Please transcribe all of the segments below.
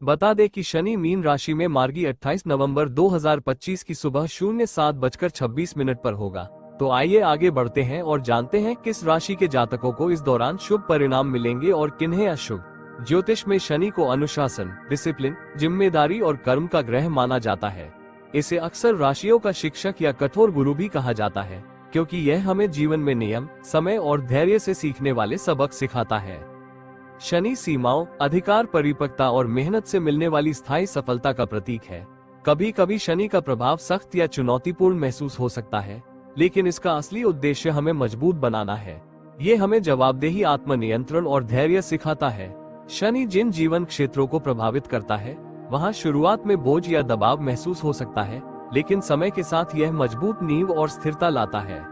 बता दें कि शनि मीन राशि में मार्गी 28 नवंबर 2025 की सुबह 07:26 पर होगा। तो आइए आगे बढ़ते हैं और जानते हैं किस राशि के जातकों को इस दौरान शुभ परिणाम मिलेंगे और किन्हें अशुभ। ज्योतिष में शनि को अनुशासन, डिसिप्लिन, जिम्मेदारी और कर्म का ग्रह माना जाता है। इसे अक्सर राशियों का शिक्षक या कठोर गुरु भी कहा जाता है, क्योंकि यह हमें जीवन में नियम, समय और धैर्य से सीखने वाले सबक सिखाता है। शनि सीमाओं, अधिकार, परिपक्वता और मेहनत से मिलने वाली स्थायी सफलता का प्रतीक है। कभी कभी शनि का प्रभाव सख्त या चुनौतीपूर्ण महसूस हो सकता है, लेकिन इसका असली उद्देश्य हमें मजबूत बनाना है। ये हमें जवाबदेही, आत्मनियंत्रण और धैर्य सिखाता है। शनि जिन जीवन क्षेत्रों को प्रभावित करता है, वहाँ शुरुआत में बोझ या दबाव महसूस हो सकता है, लेकिन समय के साथ यह मजबूत नींव और स्थिरता लाता है।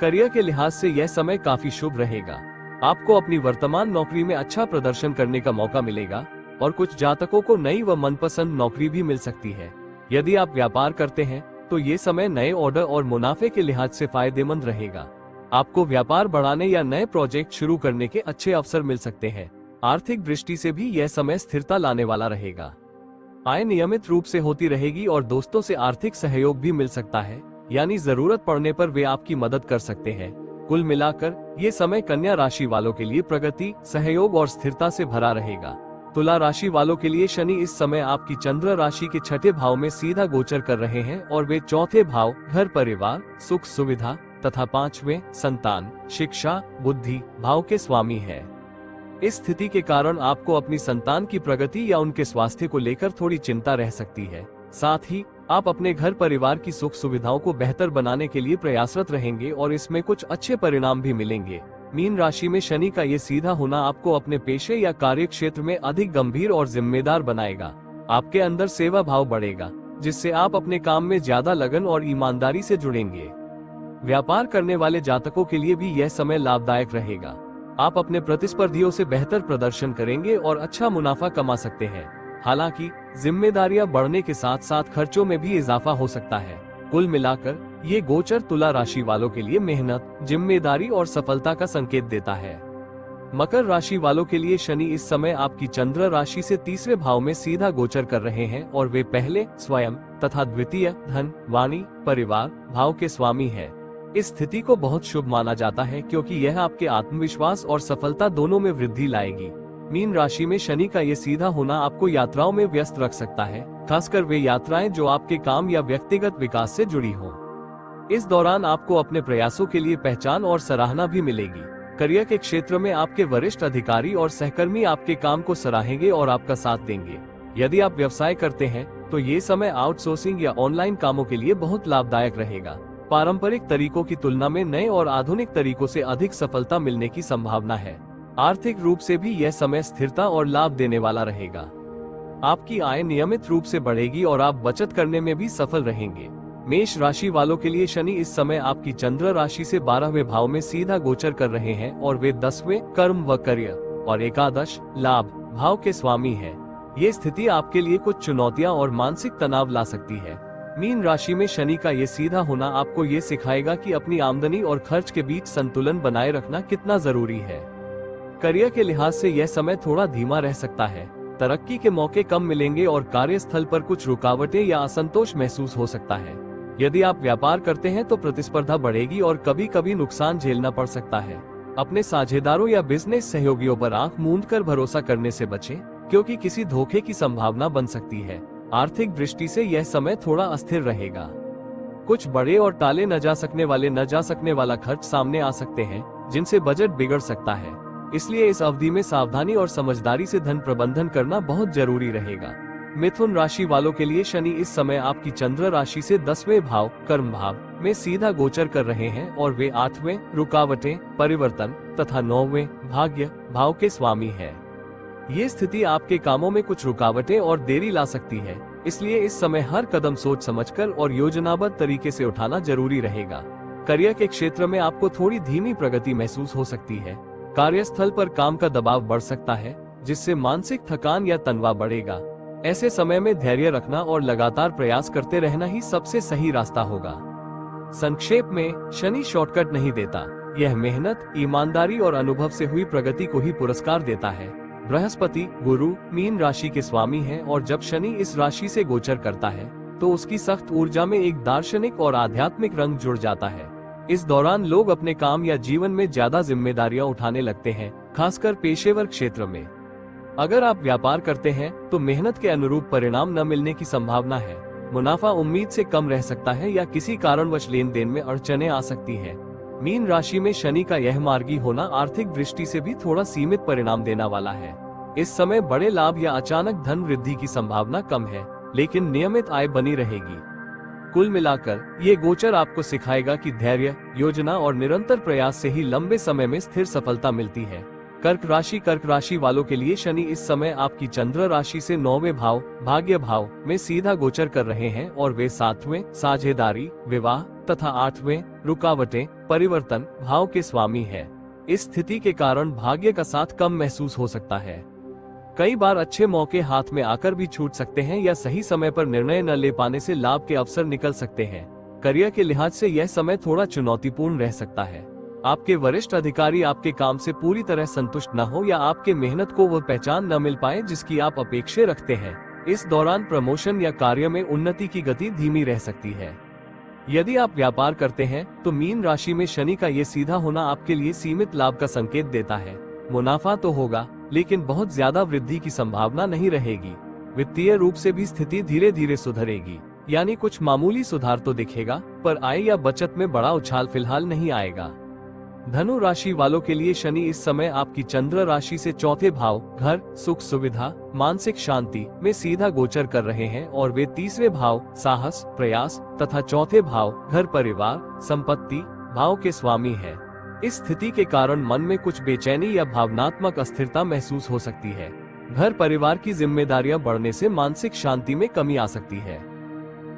करियर के लिहाज से यह समय काफी शुभ रहेगा। आपको अपनी वर्तमान नौकरी में अच्छा प्रदर्शन करने का मौका मिलेगा और कुछ जातकों को नई व मनपसंद नौकरी भी मिल सकती है। यदि आप व्यापार करते हैं तो ये समय नए ऑर्डर और मुनाफे के लिहाज से फायदेमंद रहेगा। आपको व्यापार बढ़ाने या नए प्रोजेक्ट शुरू करने के अच्छे अवसर मिल सकते हैं। आर्थिक दृष्टि से भी यह समय स्थिरता लाने वाला रहेगा। आय नियमित रूप से होती रहेगी और दोस्तों से आर्थिक सहयोग भी मिल सकता है, यानी जरूरत पड़ने पर वे आपकी मदद कर सकते हैं। कुल मिलाकर ये समय कन्या राशि वालों के लिए प्रगति, सहयोग और स्थिरता से भरा रहेगा। तुला राशि वालों के लिए शनि इस समय आपकी चंद्र राशि के छठे भाव में सीधा गोचर कर रहे हैं और वे चौथे भाव घर, परिवार, सुख सुविधा तथा पांचवें संतान, शिक्षा, बुद्धि भाव के स्वामी है। इस स्थिति के कारण आपको अपनी संतान की प्रगति या उनके स्वास्थ्य को लेकर थोड़ी चिंता रह सकती है। साथ ही आप अपने घर परिवार की सुख सुविधाओं को बेहतर बनाने के लिए प्रयासरत रहेंगे और इसमें कुछ अच्छे परिणाम भी मिलेंगे। मीन राशि में शनि का ये सीधा होना आपको अपने पेशे या कार्य क्षेत्र में अधिक गंभीर और जिम्मेदार बनाएगा। आपके अंदर सेवा भाव बढ़ेगा, जिससे आप अपने काम में ज्यादा लगन और ईमानदारी से जुड़ेंगे। व्यापार करने वाले जातकों के लिए भी यह समय लाभदायक रहेगा। आप अपने प्रतिस्पर्धियों से बेहतर प्रदर्शन करेंगे और अच्छा मुनाफा कमा सकते हैं। हालांकि जिम्मेदारियां बढ़ने के साथ साथ खर्चों में भी इजाफा हो सकता है। कुल मिलाकर ये गोचर तुला राशि वालों के लिए मेहनत, जिम्मेदारी और सफलता का संकेत देता है। मकर राशि वालों के लिए शनि इस समय आपकी चंद्र राशि से तीसरे भाव में सीधा गोचर कर रहे हैं और वे पहले स्वयं तथा द्वितीय धन, वाणी, परिवार भाव के स्वामी है। इस स्थिति को बहुत शुभ माना जाता है, क्योंकि यह आपके आत्मविश्वास और सफलता दोनों में वृद्धि लाएगी। मीन राशि में शनि का ये सीधा होना आपको यात्राओं में व्यस्त रख सकता है, खासकर वे यात्राएं जो आपके काम या व्यक्तिगत विकास से जुड़ी हों। इस दौरान आपको अपने प्रयासों के लिए पहचान और सराहना भी मिलेगी। करियर के क्षेत्र में आपके वरिष्ठ अधिकारी और सहकर्मी आपके काम को सराहेंगे और आपका साथ देंगे। यदि आप व्यवसाय करते हैं तो ये समय आउटसोर्सिंग या ऑनलाइन कामों के लिए बहुत लाभदायक रहेगा। पारंपरिक तरीकों की तुलना में नए और आधुनिक तरीकों से अधिक सफलता मिलने की संभावना है। आर्थिक रूप से भी यह समय स्थिरता और लाभ देने वाला रहेगा। आपकी आय नियमित रूप से बढ़ेगी और आप बचत करने में भी सफल रहेंगे। मेष राशि वालों के लिए शनि इस समय आपकी चंद्र राशि से 12वें भाव में सीधा गोचर कर रहे हैं और वे 10वें कर्म व करियर और एकादश लाभ भाव के स्वामी है। ये स्थिति आपके लिए कुछ चुनौतियां और मानसिक तनाव ला सकती है। मीन राशि में शनि का ये सीधा होना आपको ये सिखाएगा कि अपनी आमदनी और खर्च के बीच संतुलन बनाए रखना कितना जरूरी है। करियर के लिहाज से यह समय थोड़ा धीमा रह सकता है। तरक्की के मौके कम मिलेंगे और कार्यस्थल पर कुछ रुकावटें या असंतोष महसूस हो सकता है। यदि आप व्यापार करते हैं तो प्रतिस्पर्धा बढ़ेगी और कभी कभी नुकसान झेलना पड़ सकता है। अपने साझेदारों या बिजनेस सहयोगियों पर आंख मूंद कर भरोसा करने से बचें, क्योंकि किसी धोखे की संभावना बन सकती है। आर्थिक दृष्टि से यह समय थोड़ा अस्थिर रहेगा। कुछ बड़े और टाले न जा सकने वाला खर्च सामने आ सकते हैं, जिनसे बजट बिगड़ सकता है। इसलिए इस अवधि में सावधानी और समझदारी से धन प्रबंधन करना बहुत जरूरी रहेगा। मिथुन राशि वालों के लिए शनि इस समय आपकी चंद्र राशि से 10वें भाव कर्म भाव में सीधा गोचर कर रहे हैं और वे 8वें रुकावटें, परिवर्तन तथा 9वें भाग्य भाव के स्वामी है। ये स्थिति आपके कामों में कुछ रुकावटें और देरी ला सकती है, इसलिए इस समय हर कदम सोच समझकर और योजनाबद्ध तरीके से उठाना जरूरी रहेगा। करियर के क्षेत्र में आपको थोड़ी धीमी प्रगति महसूस हो सकती है। कार्यस्थल पर काम का दबाव बढ़ सकता है, जिससे मानसिक थकान या तनाव बढ़ेगा। ऐसे समय में धैर्य रखना और लगातार प्रयास करते रहना ही सबसे सही रास्ता होगा। संक्षेप में, शनि शॉर्टकट नहीं देता। यह मेहनत, ईमानदारी और अनुभव से हुई प्रगति को ही पुरस्कार देता है। बृहस्पति गुरु मीन राशि के स्वामी हैं और जब शनि इस राशि से गोचर करता है तो उसकी सख्त ऊर्जा में एक दार्शनिक और आध्यात्मिक रंग जुड़ जाता है। इस दौरान लोग अपने काम या जीवन में ज्यादा जिम्मेदारियां उठाने लगते हैं, खासकर पेशेवर क्षेत्र में। अगर आप व्यापार करते हैं तो मेहनत के अनुरूप परिणाम न मिलने की संभावना है। मुनाफा उम्मीद से कम रह सकता है या किसी कारणवश लेन देन में अड़चनें आ सकती है। मीन राशि में शनि का यह मार्गी होना आर्थिक दृष्टि से भी थोड़ा सीमित परिणाम देने वाला है। इस समय बड़े लाभ या अचानक धन वृद्धि की संभावना कम है, लेकिन नियमित आय बनी रहेगी। कुल मिलाकर ये गोचर आपको सिखाएगा कि धैर्य, योजना और निरंतर प्रयास से ही लंबे समय में स्थिर सफलता मिलती है। कर्क राशि वालों के लिए शनि इस समय आपकी चंद्र राशि से 9वें भाव भाग्य भाव में सीधा गोचर कर रहे हैं और वे 7वें साझेदारी, विवाह तथा 8वें रुकावटें, परिवर्तन भाव के स्वामी है। इस स्थिति के कारण भाग्य का साथ कम महसूस हो सकता है। कई बार अच्छे मौके हाथ में आकर भी छूट सकते हैं या सही समय पर निर्णय न ले पाने से लाभ के अवसर निकल सकते हैं। करियर के लिहाज से यह समय थोड़ा चुनौतीपूर्ण रह सकता है। आपके वरिष्ठ अधिकारी आपके काम से पूरी तरह संतुष्ट न हो या आपके मेहनत को वह पहचान न मिल पाए जिसकी आप अपेक्षा रखते हैं। इस दौरान प्रमोशन या कार्य में उन्नति की गति धीमी रह सकती है। यदि आप व्यापार करते हैं तो मीन राशि में शनि का ये सीधा होना आपके लिए सीमित लाभ का संकेत देता है। मुनाफा तो होगा, लेकिन बहुत ज्यादा वृद्धि की संभावना नहीं रहेगी। वित्तीय रूप से भी स्थिति धीरे धीरे सुधरेगी, यानी कुछ मामूली सुधार तो दिखेगा, पर आय या बचत में बड़ा उछाल फिलहाल नहीं आएगा। धनु राशि वालों के लिए शनि इस समय आपकी चंद्र राशि से 4थे भाव घर, सुख सुविधा, मानसिक शांति में सीधा गोचर कर रहे हैं और वे 3वें भाव साहस, प्रयास तथा 4थे भाव घर, परिवार, संपत्ति भाव के स्वामी है। इस स्थिति के कारण मन में कुछ बेचैनी या भावनात्मक अस्थिरता महसूस हो सकती है। घर परिवार की जिम्मेदारियां बढ़ने से मानसिक शांति में कमी आ सकती है।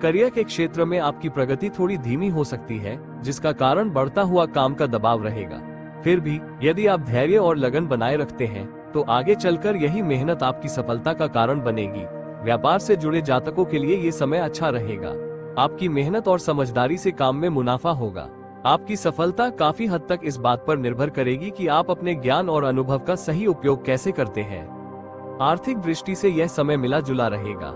करियर के क्षेत्र में आपकी प्रगति थोड़ी धीमी हो सकती है, जिसका कारण बढ़ता हुआ काम का दबाव रहेगा। फिर भी यदि आप धैर्य और लगन बनाए रखते हैं तो आगे चलकर यही मेहनत आपकी सफलता का कारण बनेगी। व्यापार से जुड़े जातकों के लिए ये समय अच्छा रहेगा। आपकी मेहनत और समझदारी से काम में मुनाफा होगा। आपकी सफलता काफी हद तक इस बात पर निर्भर करेगी कि आप अपने ज्ञान और अनुभव का सही उपयोग कैसे करते हैं। आर्थिक दृष्टि से यह समय मिला जुला रहेगा।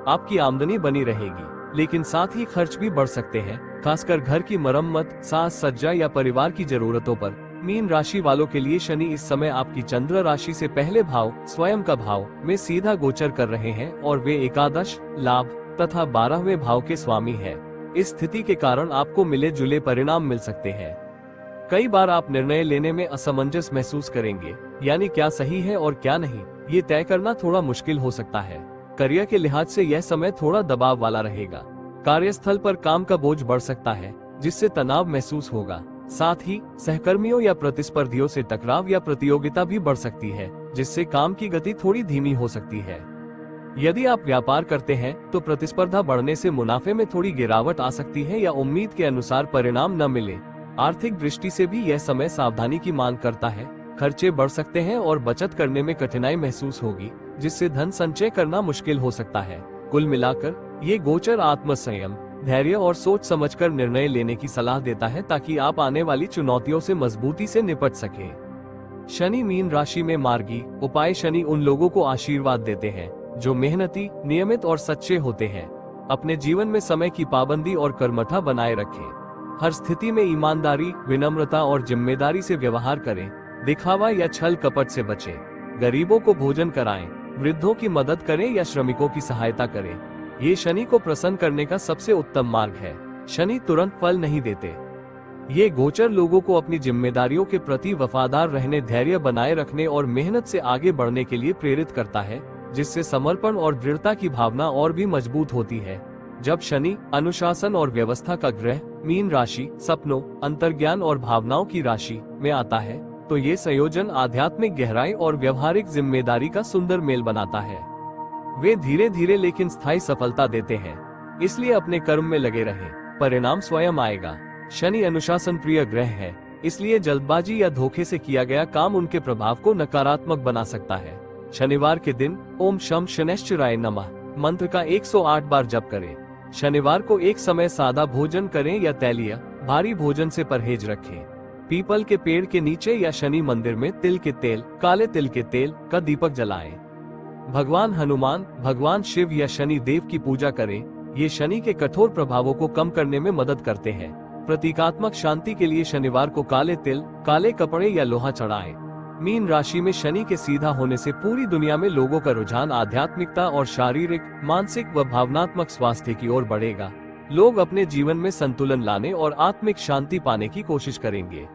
आपकी आमदनी बनी रहेगी, लेकिन साथ ही खर्च भी बढ़ सकते हैं, खासकर घर की मरम्मत, साज सज्जा या परिवार की जरूरतों पर। मीन राशि वालों के लिए शनि इस समय आपकी चंद्र राशि से पहले भाव स्वयं का भाव में सीधा गोचर कर रहे हैं और वे एकादश लाभ तथा 12वें भाव के स्वामी है। इस स्थिति के कारण आपको मिले जुले परिणाम मिल सकते हैं। कई बार आप निर्णय लेने में असमंजस महसूस करेंगे, यानी क्या सही है और क्या नहीं, ये तय करना थोड़ा मुश्किल हो सकता है। करियर के लिहाज से यह समय थोड़ा दबाव वाला रहेगा। कार्यस्थल पर काम का बोझ बढ़ सकता है, जिससे तनाव महसूस होगा। साथ ही सहकर्मियों या प्रतिस्पर्धियों से टकराव या प्रतियोगिता भी बढ़ सकती है, जिससे काम की गति थोड़ी धीमी हो सकती है। यदि आप व्यापार करते हैं तो प्रतिस्पर्धा बढ़ने से मुनाफे में थोड़ी गिरावट आ सकती है या उम्मीद के अनुसार परिणाम न मिले। आर्थिक दृष्टि से भी यह समय सावधानी की मांग करता है। खर्चे बढ़ सकते हैं और बचत करने में कठिनाई महसूस होगी, जिससे धन संचय करना मुश्किल हो सकता है। कुल मिलाकर ये गोचर आत्मसंयम, धैर्य और सोच समझकर निर्णय लेने की सलाह देता है, ताकि आप आने वाली चुनौतियों से मजबूती से निपट सके। शनि मीन राशि में मार्गी उपाय। शनि उन लोगों को आशीर्वाद देते हैं जो मेहनती, नियमित और सच्चे होते हैं। अपने जीवन में समय की पाबंदी और कर्मठा बनाए रखें। हर स्थिति में ईमानदारी, विनम्रता और जिम्मेदारी से व्यवहार करें। दिखावा या छल कपट से बचें। गरीबों को भोजन कराएं, वृद्धों की मदद करें या श्रमिकों की सहायता करें। ये शनि को प्रसन्न करने का सबसे उत्तम मार्ग है। शनि तुरंत फल नहीं देते। ये गोचर लोगों को अपनी जिम्मेदारियों के प्रति वफादार रहने, धैर्य बनाए रखने और मेहनत से आगे बढ़ने के लिए प्रेरित करता है, जिससे समर्पण और दृढ़ता की भावना और भी मजबूत होती है। जब शनि अनुशासन और व्यवस्था का ग्रह मीन राशि, सपनों, अंतर्ज्ञान और भावनाओं की राशि में आता है, तो ये संयोजन आध्यात्मिक गहराई और व्यवहारिक जिम्मेदारी का सुंदर मेल बनाता है। वे धीरे धीरे लेकिन स्थायी सफलता देते हैं, इसलिए अपने कर्म में लगे रहें, परिणाम स्वयं आएगा। शनि अनुशासन प्रिय ग्रह है, इसलिए जल्दबाजी या धोखे से किया गया काम उनके प्रभाव को नकारात्मक बना सकता है। शनिवार के दिन ओम शम शनैश्चराय नमः मंत्र का 108 बार जप करें। शनिवार को एक समय सादा भोजन करें या तैलीय भारी भोजन से परहेज रखें। पीपल के पेड़ के नीचे या शनि मंदिर में तिल के तेल, काले तिल के तेल का दीपक जलाएं। भगवान हनुमान, भगवान शिव या शनि देव की पूजा करें। ये शनि के कठोर प्रभावों को कम करने में मदद करते हैं। प्रतीकात्मक शांति के लिए शनिवार को काले तिल, काले कपड़े या लोहा चढ़ाएं। मीन राशि में शनि के सीधा होने से पूरी दुनिया में लोगों का रुझान आध्यात्मिकता और शारीरिक, मानसिक व भावनात्मक स्वास्थ्य की ओर बढ़ेगा। लोग अपने जीवन में संतुलन लाने और आत्मिक शांति पाने की कोशिश करेंगे।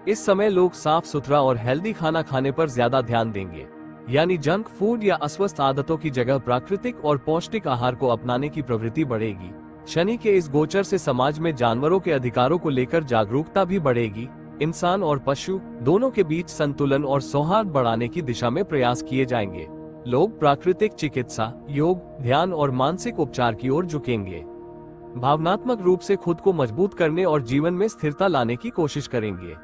इस समय लोग साफ सुथरा और हेल्दी खाना खाने पर ज्यादा ध्यान देंगे, यानी जंक फूड या अस्वस्थ आदतों की जगह प्राकृतिक और पौष्टिक आहार को अपनाने की प्रवृत्ति बढ़ेगी। शनि के इस गोचर से समाज में जानवरों के अधिकारों को लेकर जागरूकता भी बढ़ेगी। इंसान और पशु दोनों के बीच संतुलन और सौहार्द बढ़ाने की दिशा में प्रयास किए जाएंगे। लोग प्राकृतिक चिकित्सा, योग, ध्यान और मानसिक उपचार की ओर झुकेंगे। भावनात्मक रूप से खुद को मजबूत करने और जीवन में स्थिरता लाने की कोशिश करेंगे।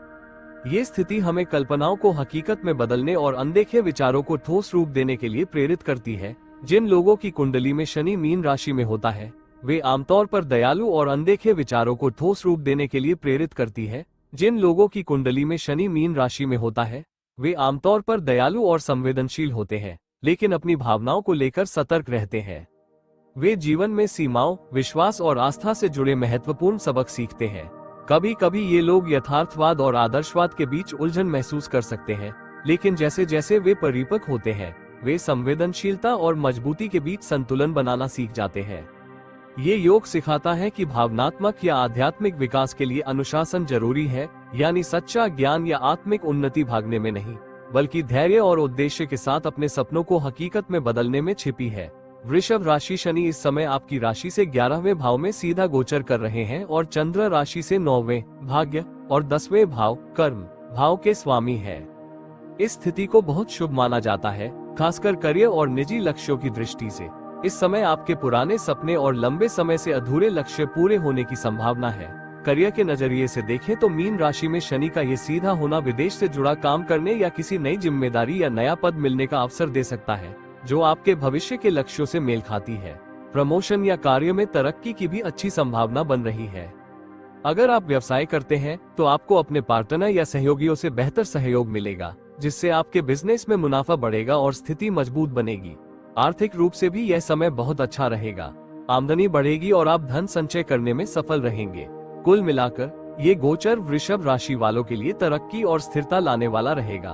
ये स्थिति हमें कल्पनाओं को हकीकत में बदलने और अनदेखे विचारों को ठोस रूप देने के लिए प्रेरित करती है। जिन लोगों की कुंडली में शनि मीन राशि में होता है, वे आमतौर पर दयालु और अनदेखे विचारों को ठोस रूप देने के लिए प्रेरित करती है। जिन लोगों की कुंडली में शनि मीन राशि में होता है, वे आमतौर पर दयालु और संवेदनशील होते हैं, लेकिन अपनी भावनाओं को लेकर सतर्क रहते हैं। वे जीवन में सीमाओं, विश्वास और आस्था से जुड़े महत्वपूर्ण सबक सीखते हैं। कभी कभी ये लोग यथार्थवाद और आदर्शवाद के बीच उलझन महसूस कर सकते हैं, लेकिन जैसे जैसे वे परिपक्व होते हैं, वे संवेदनशीलता और मजबूती के बीच संतुलन बनाना सीख जाते हैं। ये योग सिखाता है कि भावनात्मक या आध्यात्मिक विकास के लिए अनुशासन जरूरी है, यानी सच्चा ज्ञान या आत्मिक उन्नति भागने में नहीं, बल्कि धैर्य और उद्देश्य के साथ अपने सपनों को हकीकत में बदलने में छिपी है। वृषभ राशि शनि इस समय आपकी राशि से 11वें भाव में सीधा गोचर कर रहे हैं और चंद्र राशि से 9वें भाग्य और 10वें भाव कर्म भाव के स्वामी है। इस स्थिति को बहुत शुभ माना जाता है, खासकर करियर और निजी लक्ष्यों की दृष्टि से। इस समय आपके पुराने सपने और लंबे समय से अधूरे लक्ष्य पूरे होने की संभावना है। करियर के नजरिए से देखें तो मीन राशि में शनि का ये सीधा होना विदेश से जुड़ा काम करने या किसी नई जिम्मेदारी या नया पद मिलने का अवसर दे सकता है, जो आपके भविष्य के लक्ष्यों से मेल खाती है। प्रमोशन या कार्य में तरक्की की भी अच्छी संभावना बन रही है। अगर आप व्यवसाय करते हैं तो आपको अपने पार्टनर या सहयोगियों से बेहतर सहयोग मिलेगा, जिससे आपके बिजनेस में मुनाफा बढ़ेगा और स्थिति मजबूत बनेगी। आर्थिक रूप से भी यह समय बहुत अच्छा रहेगा। आमदनी बढ़ेगी और आप धन संचय करने में सफल रहेंगे। कुल मिलाकर ये गोचर वृषभ राशि वालों के लिए तरक्की और स्थिरता लाने वाला रहेगा।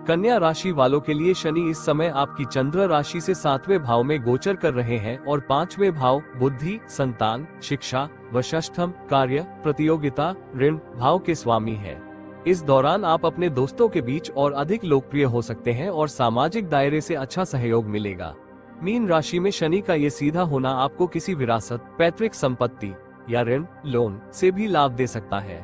कन्या राशि वालों के लिए शनि इस समय आपकी चंद्र राशि से 7वें भाव में गोचर कर रहे हैं और 5वें भाव बुद्धि, संतान, शिक्षा व षष्ठम कार्य, प्रतियोगिता, ऋण भाव के स्वामी है। इस दौरान आप अपने दोस्तों के बीच और अधिक लोकप्रिय हो सकते हैं और सामाजिक दायरे से अच्छा सहयोग मिलेगा। मीन राशि में शनि का ये सीधा होना आपको किसी विरासत, पैतृक संपत्ति या ऋण, लोन से भी लाभ दे सकता है।